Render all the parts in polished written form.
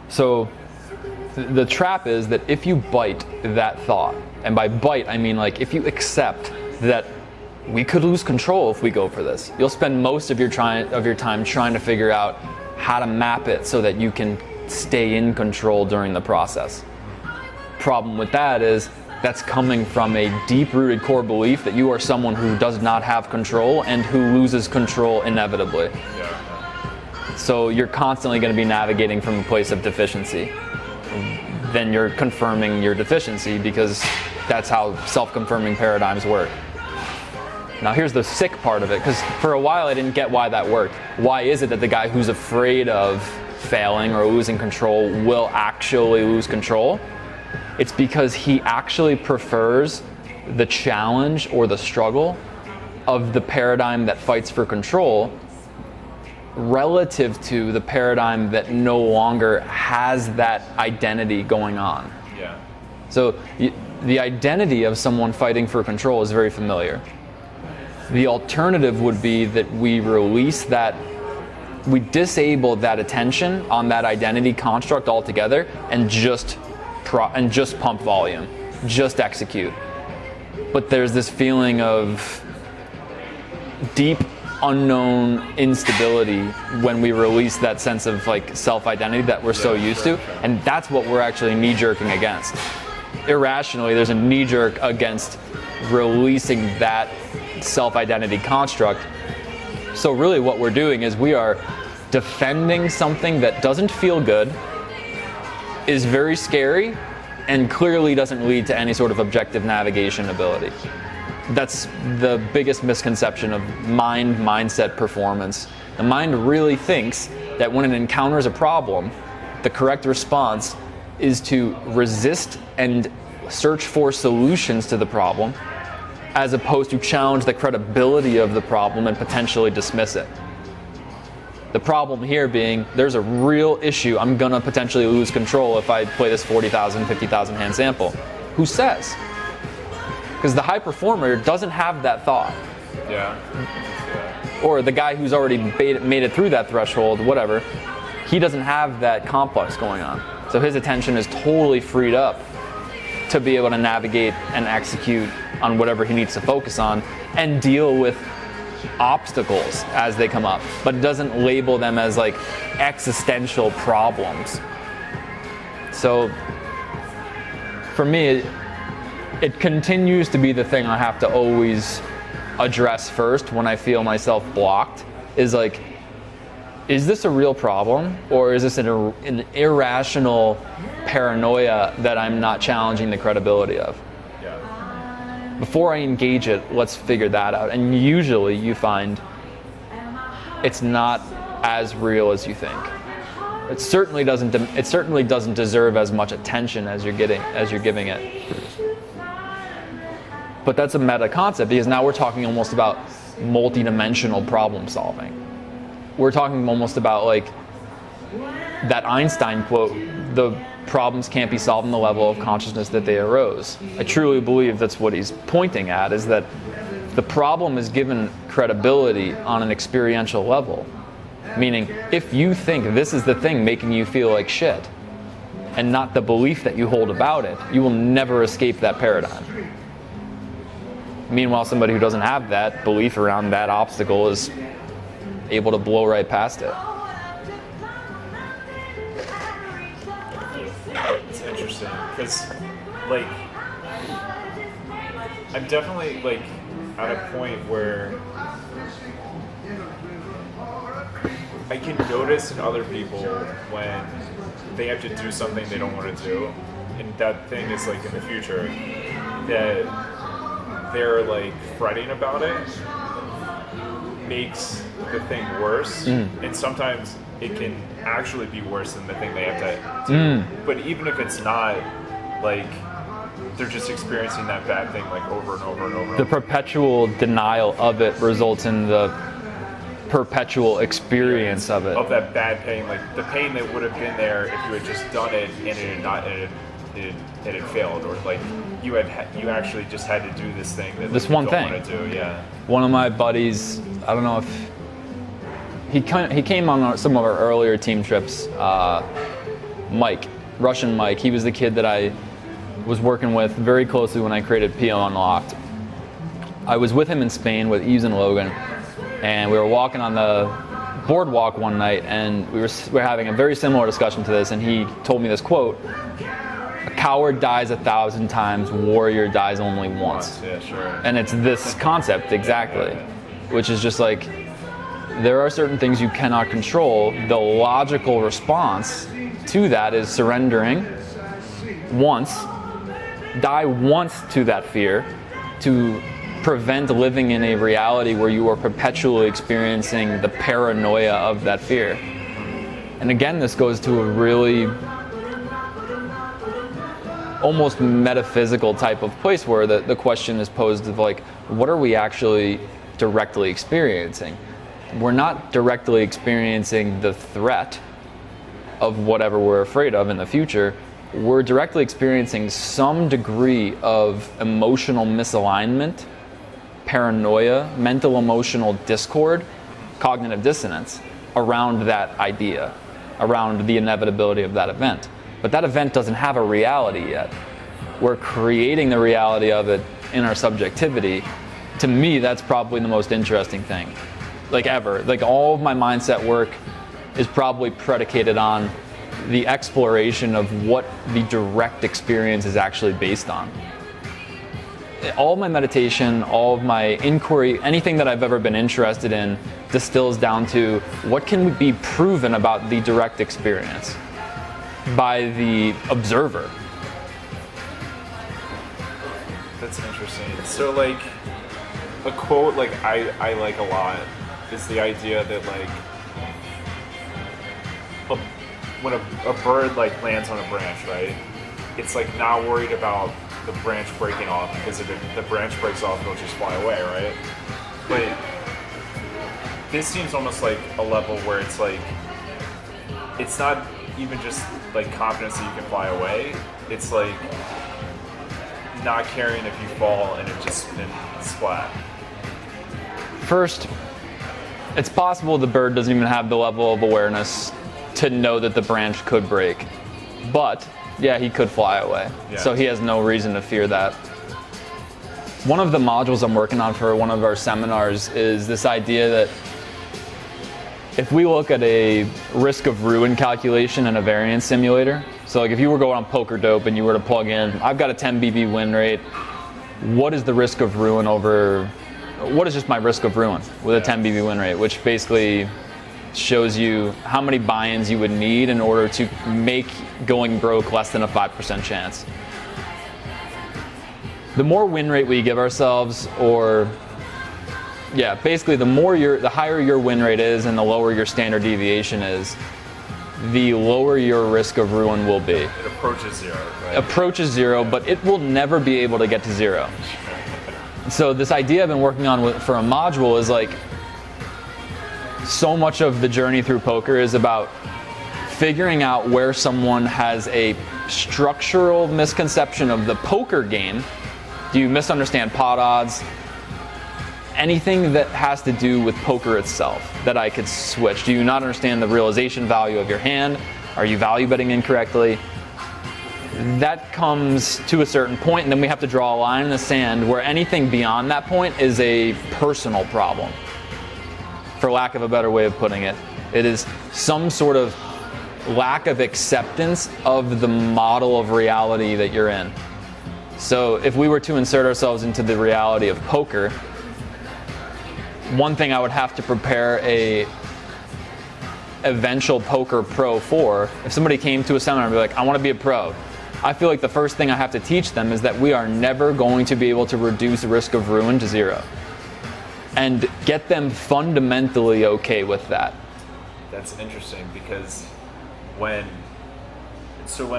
So the trap is that if you bite that thought, and by bite I mean like if you accept that we could lose control if we go for this, you'll spend most of your time trying to figure out how to map it so that you can stay in control during the process. Problem with that is that's coming from a deep-rooted core belief that you are someone who does not have control and who loses control inevitably. So you're constantly going to be navigating from a place of deficiency. Then you're confirming your deficiency because that's how self-confirming paradigms work. Now here's the sick part of it, because for a while I didn't get why that worked. Why is it that the guy who's afraid of failing or losing control will actually lose control? It's because he actually prefers the challenge or the struggle of the paradigm that fights for control relative to the paradigm that no longer has that identity going on. Yeah. So the identity of someone fighting for control is very familiar. The alternative would be that we release that, we disable that attention on that identity construct altogether and just pump volume, just execute. But there's this feeling of deep unknown instability when we release that sense of like self-identity that we're so used to, and that's what we're actually knee-jerking against. Irrationally, there's a knee-jerk against releasing that self-identity construct. So really what we're doing is we are defending something that doesn't feel good, is very scary, and clearly doesn't lead to any sort of objective navigation ability. That's the biggest misconception of mindset performance. The mind really thinks that when it encounters a problem, the correct response is to resist and search for solutions to the problem, as opposed to challenge the credibility of the problem and potentially dismiss it. The problem here being, there's a real issue. I'm gonna potentially lose control if I play this 40,000, 50,000 hand sample. Who says? Because the high performer doesn't have that thought. Yeah. Or the guy who's already made it through that threshold, whatever, he doesn't have that complex going on. So his attention is totally freed up to be able to navigate and execute on whatever he needs to focus on and deal with obstacles as they come up, but it doesn't label them as like existential problems. So for me, it continues to be the thing I have to always address first when I feel myself blocked, is like, is this a real problem, or is this an irrational paranoia that I'm not challenging the credibility of? Yeah. Before I engage it, let's figure that out. And usually you find it's not as real as you think. It certainly doesn't deserve as much attention as you're giving it. But that's a meta concept, because now we're talking almost about multi-dimensional problem solving. We're talking almost about like that Einstein quote, the problems can't be solved on the level of consciousness that they arose. I truly believe that's what he's pointing at, is that the problem is given credibility on an experiential level. Meaning, if you think this is the thing making you feel like shit, and not the belief that you hold about it, you will never escape that paradigm. Meanwhile, somebody who doesn't have that belief around that obstacle is able to blow right past it. It's interesting, because, like, I'm definitely, like, at a point where I can notice in other people when they have to do something they don't want to do, and that thing is, like, in the future, that they're, like, fretting about it makes the thing worse, and sometimes it can actually be worse than the thing they have to do. But even if it's not, like, they're just experiencing that bad thing like over and over and over. The perpetual denial of it results in the perpetual experience of it. Of that bad pain, like the pain that would have been there if you had just done it and it had not, it had failed, or like you actually just had to do this thing that this you one don't thing. want to do. Yeah. One of my buddies, I don't know if he came on some of our earlier team trips. Mike, Russian Mike. He was the kid that I was working with very closely when I created PO Unlocked. I was with him in Spain with Yves and Logan, and we were walking on the boardwalk one night, and we were having a very similar discussion to this, and he told me this quote: "A coward dies 1,000 times, warrior dies only once." Yeah, sure. And it's this concept exactly, which is just like, there are certain things you cannot control. The logical response to that is surrendering once, die once to that fear, to prevent living in a reality where you are perpetually experiencing the paranoia of that fear. And again, this goes to a really almost metaphysical type of place where the question is posed of like, what are we actually directly experiencing? We're not directly experiencing the threat of whatever we're afraid of in the future. We're directly experiencing some degree of emotional misalignment, paranoia, mental emotional discord, cognitive dissonance around that idea, around the inevitability of that event. But that event doesn't have a reality yet. We're creating the reality of it in our subjectivity. To me, that's probably the most interesting thing, like ever. Like all of my mindset work is probably predicated on the exploration of what the direct experience is actually based on. All of my meditation, all of my inquiry, anything that I've ever been interested in distills down to what can be proven about the direct experience by the observer. That's interesting. So like a quote like I like a lot is the idea that like when a bird like lands on a branch, right? It's like not worried about the branch breaking off, because if the branch breaks off, it'll just fly away, right? But this seems almost like a level where it's like, it's not even just like confidence that you can fly away. It's like not caring if you fall and it just splat. First, it's possible the bird doesn't even have the level of awareness to know that the branch could break. But yeah, he could fly away. Yeah. So he has no reason to fear that. One of the modules I'm working on for one of our seminars is this idea that if we look at a risk of ruin calculation in a variance simulator, so like if you were going on Poker Dope and you were to plug in, I've got a 10 BB win rate, what is the risk of ruin over, what is just my risk of ruin with a 10 BB win rate, which basically shows you how many buy-ins you would need in order to make going broke less than a 5% chance. The more win rate we give ourselves, or basically the higher your win rate is and the lower your standard deviation is, the lower your risk of ruin will be. It approaches zero, right? Approaches zero, but it will never be able to get to zero. So this idea I've been working on for a module is like, so much of the journey through poker is about figuring out where someone has a structural misconception of the poker game. Do you misunderstand pot odds? Anything that has to do with poker itself that I could switch. Do you not understand the realization value of your hand? Are you value betting incorrectly? That comes to a certain point, and then we have to draw a line in the sand where anything beyond that point is a personal problem. For lack of a better way of putting it, it is some sort of lack of acceptance of the model of reality that you're in. So if we were to insert ourselves into the reality of poker, one thing I would have to prepare a eventual poker pro for, if somebody came to a seminar and be like, I want to be a pro, I feel like the first thing I have to teach them is that we are never going to be able to reduce the risk of ruin to zero. And get them fundamentally okay with that. That's interesting, because when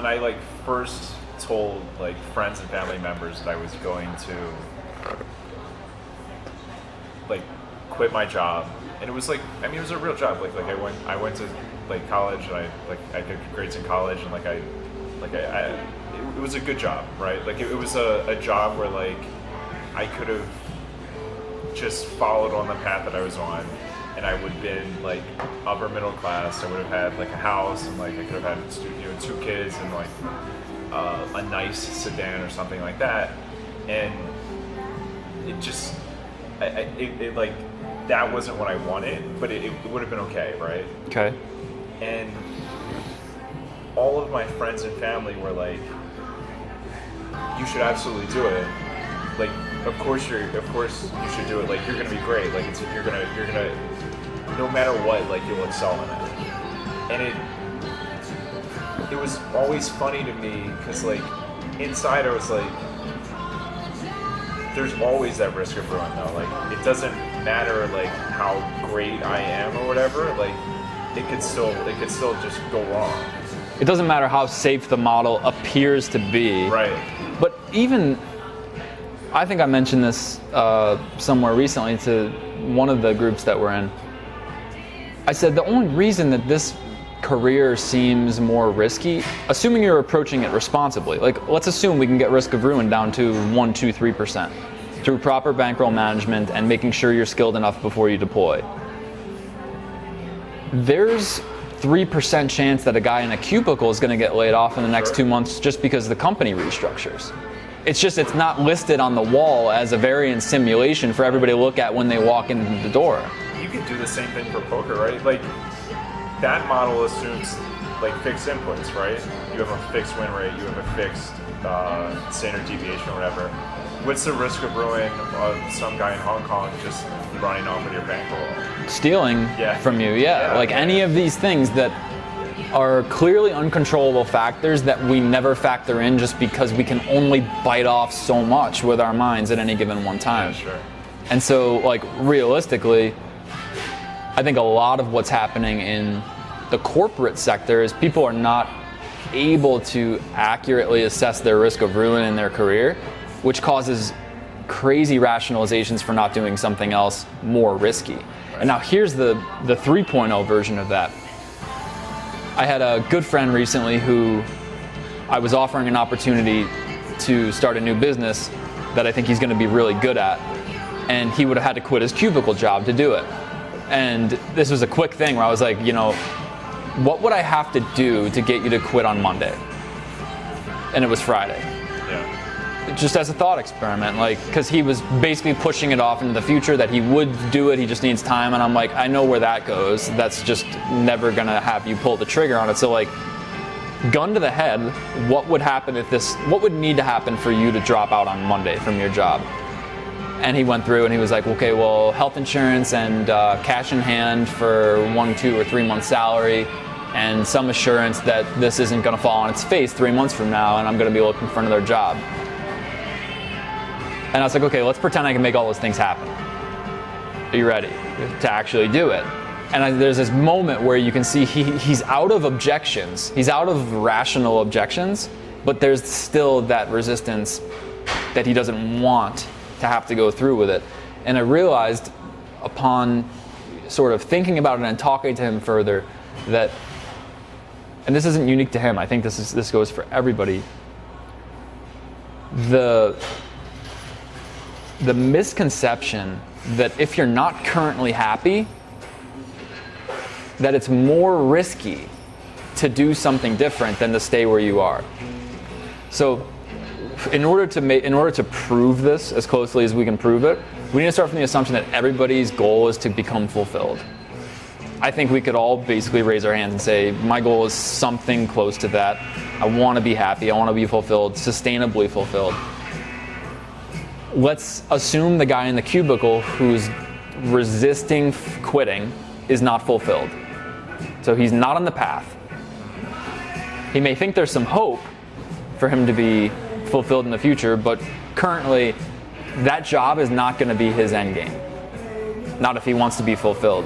I like first told like friends and family members that I was going to like quit my job, and it was like, I mean, it was a real job. Like I went to like college, and I did grades in college, and it was a good job, right? Like it was a job where like I could have just followed on the path that I was on and I would have been like upper middle class. I would have had like a house, and like I could have had 2 kids and like a nice sedan or something like that. And it just, it like, that wasn't what I wanted, but it would have been okay, right? Okay. And all of my friends and family were like, you should absolutely do it. Like, of course you should do it. Like, you're gonna be great. Like, you're gonna, no matter what, like, you'll excel in it. And it was always funny to me because, like, inside I was like, there's always that risk of ruin though. Like, it doesn't matter like how great I am or whatever. Like, it could still just go wrong. It doesn't matter how safe the model appears to be. Right. But even, I think I mentioned this somewhere recently to one of the groups that we're in. I said the only reason that this career seems more risky, assuming you're approaching it responsibly, like let's assume we can get risk of ruin down to 1, 2, 3% through proper bankroll management and making sure you're skilled enough before you deploy. There's 3% chance that a guy in a cubicle is going to get laid off in the next 2 months just because the company restructures. It's not listed on the wall as a variance simulation for everybody to look at when they walk in the door. You can do the same thing for poker, right? Like, that model assumes like fixed inputs, right? You have a fixed win rate, you have a fixed standard deviation or whatever. What's the risk of ruin of some guy in Hong Kong just running off with your bankroll? Stealing from you, like any of these things that are clearly uncontrollable factors that we never factor in just because we can only bite off so much with our minds at any given one time. Yeah, sure. And so, like, realistically, I think a lot of what's happening in the corporate sector is people are not able to accurately assess their risk of ruin in their career, which causes crazy rationalizations for not doing something else more risky. Right. And now here's the 3.0 version of that. I had a good friend recently who I was offering an opportunity to start a new business that I think he's going to be really good at, and he would have had to quit his cubicle job to do it. And this was a quick thing where I was like, what would I have to do to get you to quit on Monday? And it was Friday. Yeah. Just as a thought experiment, like, because he was basically pushing it off into the future that he would do it, he just needs time. And I'm like, I know where that goes. That's just never gonna have you pull the trigger on it. So, like, gun to the head, what would need to happen for you to drop out on Monday from your job? And he went through and he was like, okay, well, health insurance and cash in hand for 1, 2, or 3 months salary, and some assurance that this isn't going to fall on its face 3 months from now and I'm going to be looking for another job. And I was like, okay, let's pretend I can make all those things happen. Are you ready to actually do it? And there's this moment where you can see he's out of objections. He's out of rational objections, but there's still that resistance that he doesn't want to have to go through with it. And I realized upon sort of thinking about it and talking to him further that, and this isn't unique to him, I think this goes for everybody, the misconception that if you're not currently happy, that it's more risky to do something different than to stay where you are. So in order to prove this as closely as we can prove it, we need to start from the assumption that everybody's goal is to become fulfilled. I think we could all basically raise our hands and say, my goal is something close to that. I want to be happy, I want to be fulfilled, sustainably fulfilled. Let's assume the guy in the cubicle who's resisting quitting is not fulfilled. So he's not on the path. He may think there's some hope for him to be fulfilled in the future, but currently that job is not going to be his end game. Not if he wants to be fulfilled.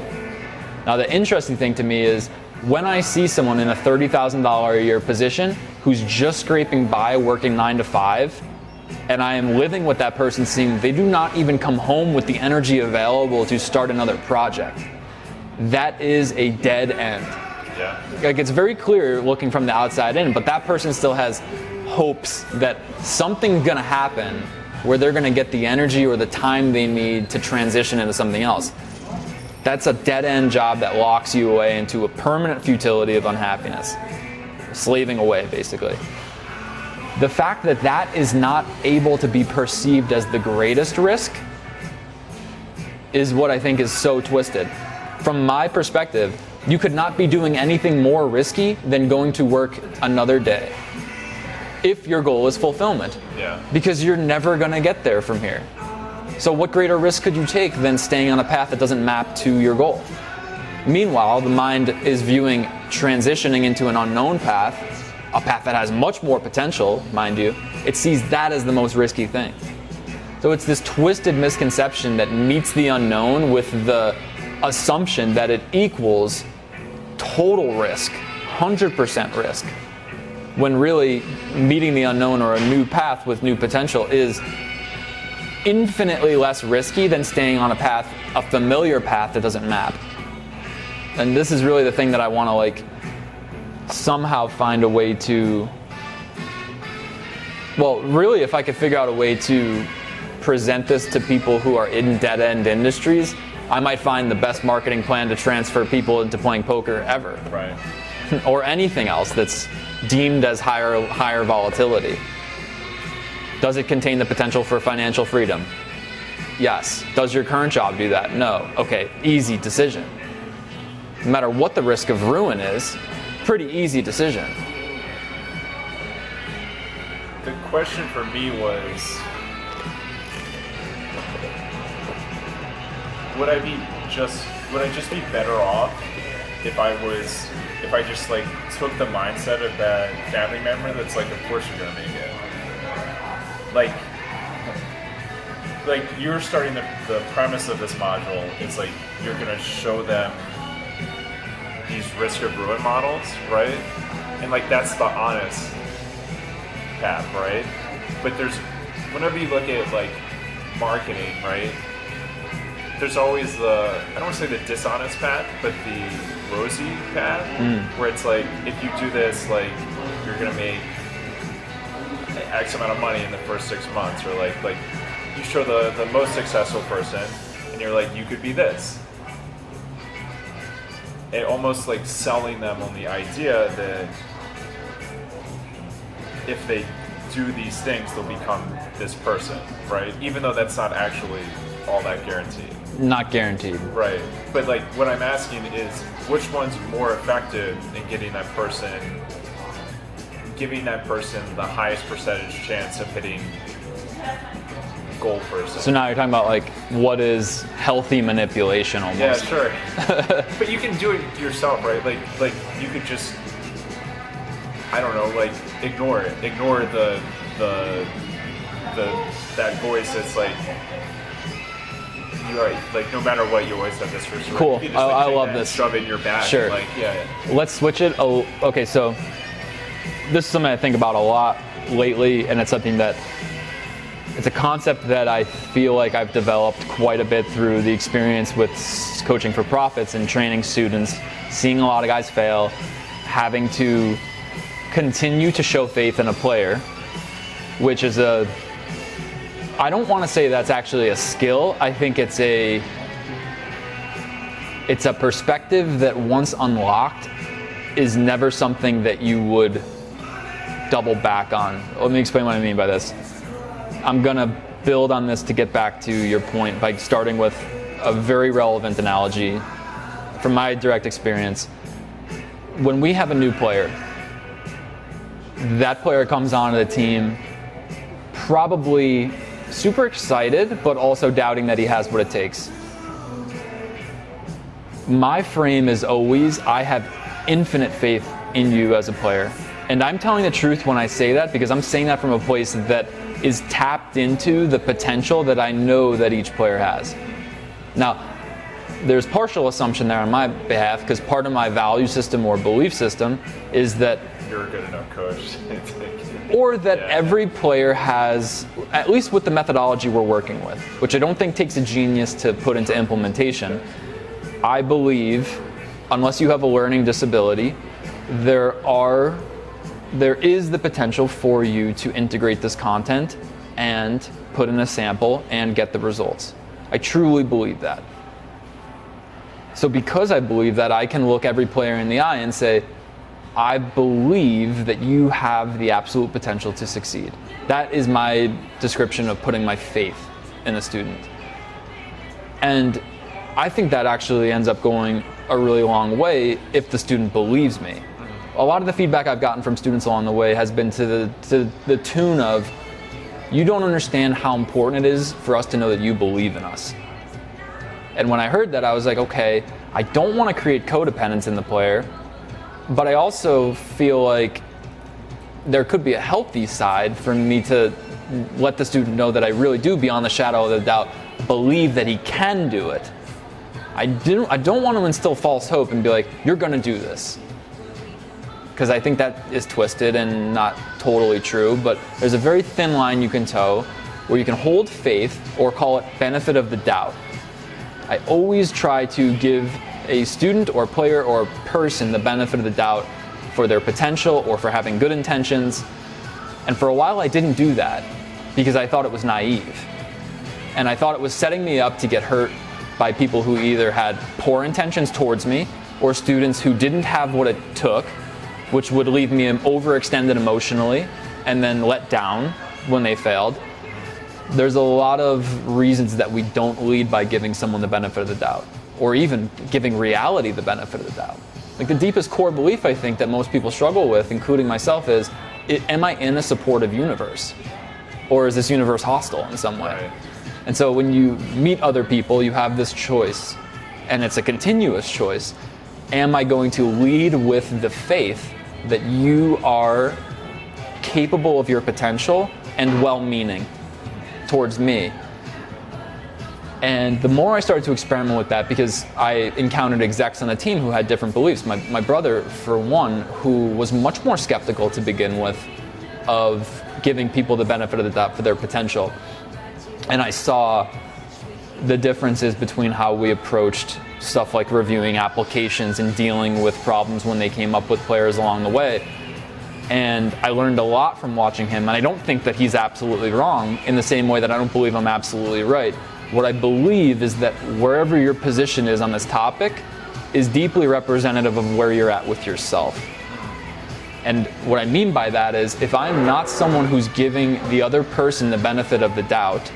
Now the interesting thing to me is when I see someone in a $30,000 a year position who's just scraping by working 9 to 5, and I am living with that person seeing they do not even come home with the energy available to start another project, that is a dead end. Yeah. Like, it's very clear looking from the outside in, but that person still has hopes that something's gonna happen where they're gonna get the energy or the time they need to transition into something else. That's a dead-end job that locks you away into a permanent futility of unhappiness. Slaving away, basically. The fact that that is not able to be perceived as the greatest risk is what I think is so twisted. From my perspective, you could not be doing anything more risky than going to work another day if your goal is fulfillment. Yeah. Because you're never going to get there from here. So what greater risk could you take than staying on a path that doesn't map to your goal? Meanwhile, the mind is viewing transitioning into an unknown path, a path that has much more potential, mind you. It sees that as the most risky thing. So it's this twisted misconception that meets the unknown with the assumption that it equals total risk, 100% risk, when really meeting the unknown or a new path with new potential is infinitely less risky than staying on a path, a familiar path that doesn't map. And this is really the thing that I want to like somehow find a way to, well, really if I could figure out a way to present this to people who are in dead-end industries, I might find the best marketing plan to transfer people into playing poker ever. Right. Or anything else that's deemed as higher volatility. Does it contain the potential for financial freedom? Yes. Does your current job do that? No. Okay, easy decision. No matter what the risk of ruin is, pretty easy decision. The question for me was, would I just be better off if I just like took the mindset of that family member that's like, of course you're gonna make it. Like you're starting the premise of this module is like you're gonna show them these risk of ruin models, right? And like that's the honest path, right? But whenever you look at like marketing, right? There's always I don't want to say the dishonest path, but the rosy path, where it's like, if you do this, like, you're gonna make X amount of money in the first 6 months, or like you show the most successful person, and you're like, you could be this. It almost like selling them on the idea that if they do these things, they'll become this person, right? Even though that's not actually all that guaranteed. Not guaranteed. Right. But like what I'm asking is, which one's more effective in giving that person the highest percentage chance of hitting goal person? So now you're talking about like what is healthy manipulation almost. Yeah, sure. But you can do it yourself, right? Like you could just, I don't know, like ignore it. Ignore the that voice that's like, you are like, no matter what, you always have this first. Cool. Just, I love this. Shove it in your back. Sure. Like, yeah. Let's switch it. Oh, okay, so this is something I think about a lot lately, and it's something that it's a concept that I feel like I've developed quite a bit through the experience with coaching for profits and training students, seeing a lot of guys fail, having to continue to show faith in a player, which is I don't want to say that's actually a skill. I think it's a perspective that once unlocked is never something that you would double back on. Let me explain what I mean by this. I'm gonna build on this to get back to your point by starting with a very relevant analogy from my direct experience. When we have a new player, that player comes onto the team probably super excited, but also doubting that he has what it takes. My frame is always, I have infinite faith in you as a player. And I'm telling the truth when I say that, because I'm saying that from a place that is tapped into the potential that I know that each player has. Now, there's partial assumption there on my behalf, because part of my value system or belief system is that you're a good enough coach. or that every player has, at least with the methodology we're working with, which I don't think takes a genius to put into implementation. I believe, unless you have a learning disability, there is the potential for you to integrate this content and put in a sample and get the results. I truly believe that. So because I believe that, I can look every player in the eye and say, I believe that you have the absolute potential to succeed. That is my description of putting my faith in a student. And I think that actually ends up going a really long way if the student believes me. A lot of the feedback I've gotten from students along the way has been to the tune of, you don't understand how important it is for us to know that you believe in us. And when I heard that, I was like, okay, I don't want to create codependence in the player, but I also feel like there could be a healthy side for me to let the student know that I really do, beyond the shadow of the doubt, believe that he can do it. I don't want to instill false hope and be like, you're going to do this. Because I think that is twisted and not totally true, but there's a very thin line you can toe where you can hold faith or call it benefit of the doubt. I always try to give a student or player or person the benefit of the doubt for their potential or for having good intentions. And for a while I didn't do that because I thought it was naive. And I thought it was setting me up to get hurt by people who either had poor intentions towards me or students who didn't have what it took, which would leave me overextended emotionally and then let down when they failed. There's a lot of reasons that we don't lead by giving someone the benefit of the doubt, or even giving reality the benefit of the doubt. Like, the deepest core belief I think that most people struggle with, including myself, is, am I in a supportive universe? Or is this universe hostile in some way? Right. And so when you meet other people, you have this choice, and it's a continuous choice. Am I going to lead with the faith that you are capable of your potential and well-meaning towards me? And the more I started to experiment with that, because I encountered execs on the team who had different beliefs. My brother, for one, who was much more skeptical to begin with of giving people the benefit of the doubt for their potential. And I saw the differences between how we approached stuff like reviewing applications and dealing with problems when they came up with players along the way. And I learned a lot from watching him, and I don't think that he's absolutely wrong in the same way that I don't believe I'm absolutely right. What I believe is that wherever your position is on this topic is deeply representative of where you're at with yourself. And what I mean by that is, if I'm not someone who's giving the other person the benefit of the doubt,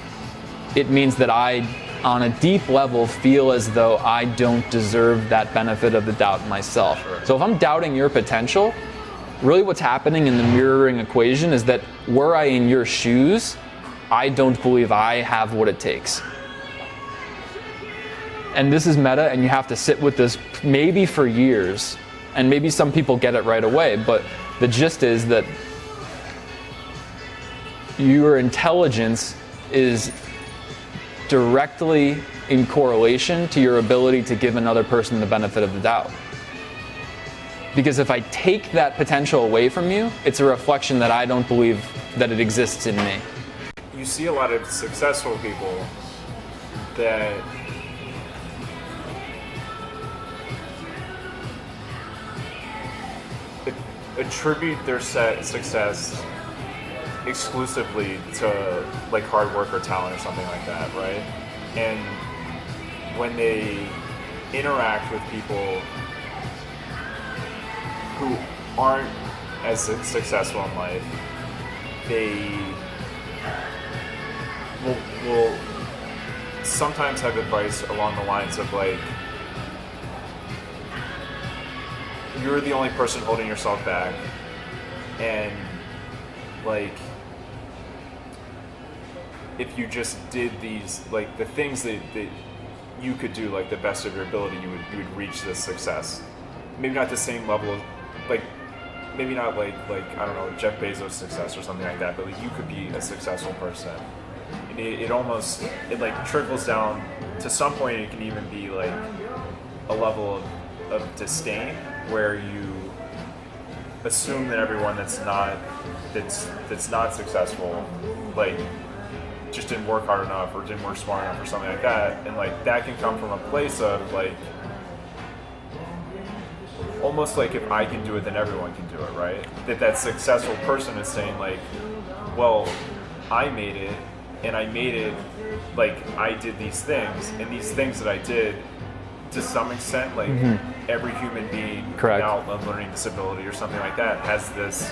it means that I, on a deep level, feel as though I don't deserve that benefit of the doubt myself. Sure. So if I'm doubting your potential, really what's happening in the mirroring equation is that were I in your shoes, I don't believe I have what it takes. And this is meta, and you have to sit with this maybe for years, and maybe some people get it right away, but the gist is that your intelligence is directly in correlation to your ability to give another person the benefit of the doubt. Because if I take that potential away from you, it's a reflection that I don't believe that it exists in me. You see a lot of successful people that attribute their success exclusively to like hard work or talent or something like that, right? And when they interact with people who aren't as successful in life, they will sometimes have advice along the lines of like, you're the only person holding yourself back, and like if you just did these, like the things that you could do like the best of your ability, you would reach this success. Maybe not the same level of, like, maybe not like I don't know, Jeff Bezos' success or something like that, but like you could be a successful person. And it almost, it like trickles down to some point. It can even be like a level of disdain, where you assume that everyone that's not successful, like, just didn't work hard enough or didn't work smart enough or something like that. And like that can come from a place of like, almost like, if I can do it, then everyone can do it, right? That successful person is saying like, well, I made it, and I made it, like, I did these things, and these things that I did to some extent, like every human being Correct. without a learning disability or something like that has this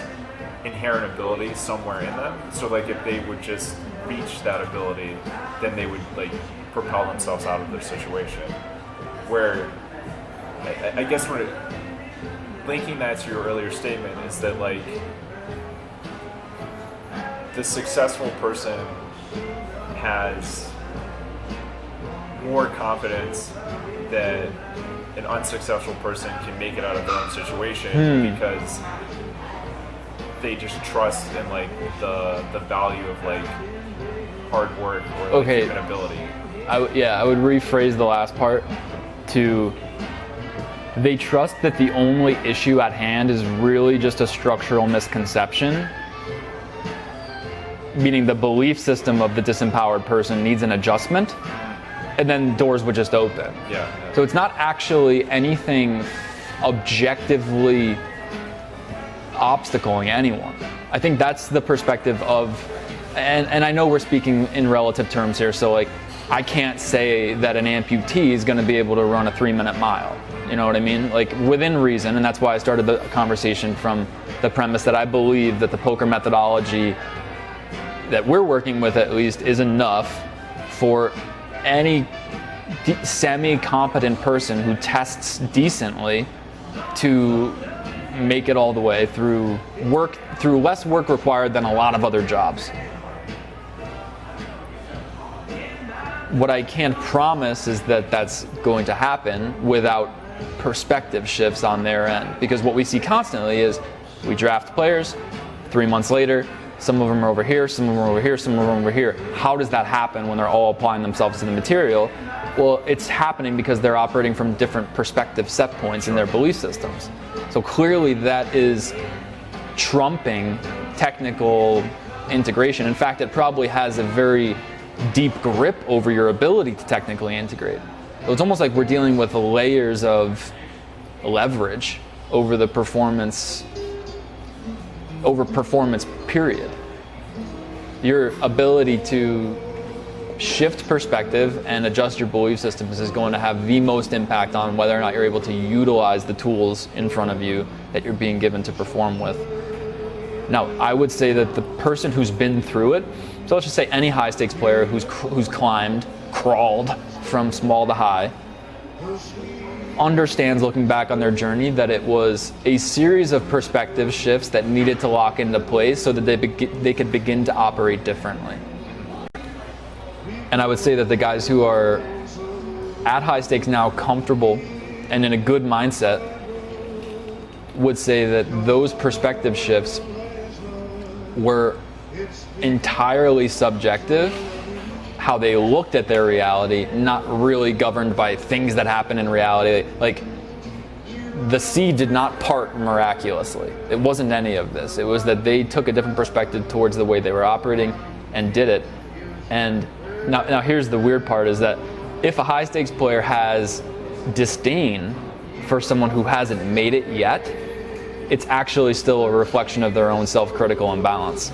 inherent ability somewhere in them. So like if they would just reach that ability, then they would like propel themselves out of their situation. Where I guess what linking that to your earlier statement is that like the successful person has more confidence that an unsuccessful person can make it out of their own situation because they just trust in like the value of like hard work or like human ability. I would rephrase the last part to they trust that the only issue at hand is really just a structural misconception, meaning the belief system of the disempowered person needs an adjustment, and then doors would just open. Yeah. So it's not actually anything objectively obstacling anyone. I think that's the perspective of, and I know we're speaking in relative terms here, so like I can't say that an amputee is going to be able to run a 3-minute mile. You know what I mean? Like within reason, and that's why I started the conversation from the premise that I believe that the poker methodology that we're working with at least is enough for any semi-competent person who tests decently to make it all the way through less work required than a lot of other jobs. What I can't promise is that that's going to happen without perspective shifts on their end, because what we see constantly is we draft players, 3 months later, some of them are over here, some of them are over here, some of them are over here. How does that happen when they're all applying themselves to the material? Well, it's happening because they're operating from different perspective set points in their belief systems. So clearly that is trumping technical integration. In fact, it probably has a very deep grip over your ability to technically integrate. So it's almost like we're dealing with layers of leverage over the performance period. Your ability to shift perspective and adjust your belief systems is going to have the most impact on whether or not you're able to utilize the tools in front of you that you're being given to perform with. Now, I would say that the person who's been through it, so let's just say any high stakes player who's crawled from small to high, understands looking back on their journey that it was a series of perspective shifts that needed to lock into place so that they could begin to operate differently. And I would say that the guys who are at high stakes now, comfortable and in a good mindset, would say that those perspective shifts were entirely subjective, how they looked at their reality, not really governed by things that happen in reality. Like, the sea did not part miraculously. It wasn't any of this. It was that they took a different perspective towards the way they were operating and did it. And now here's the weird part, is that if a high stakes player has disdain for someone who hasn't made it yet, it's actually still a reflection of their own self-critical imbalance.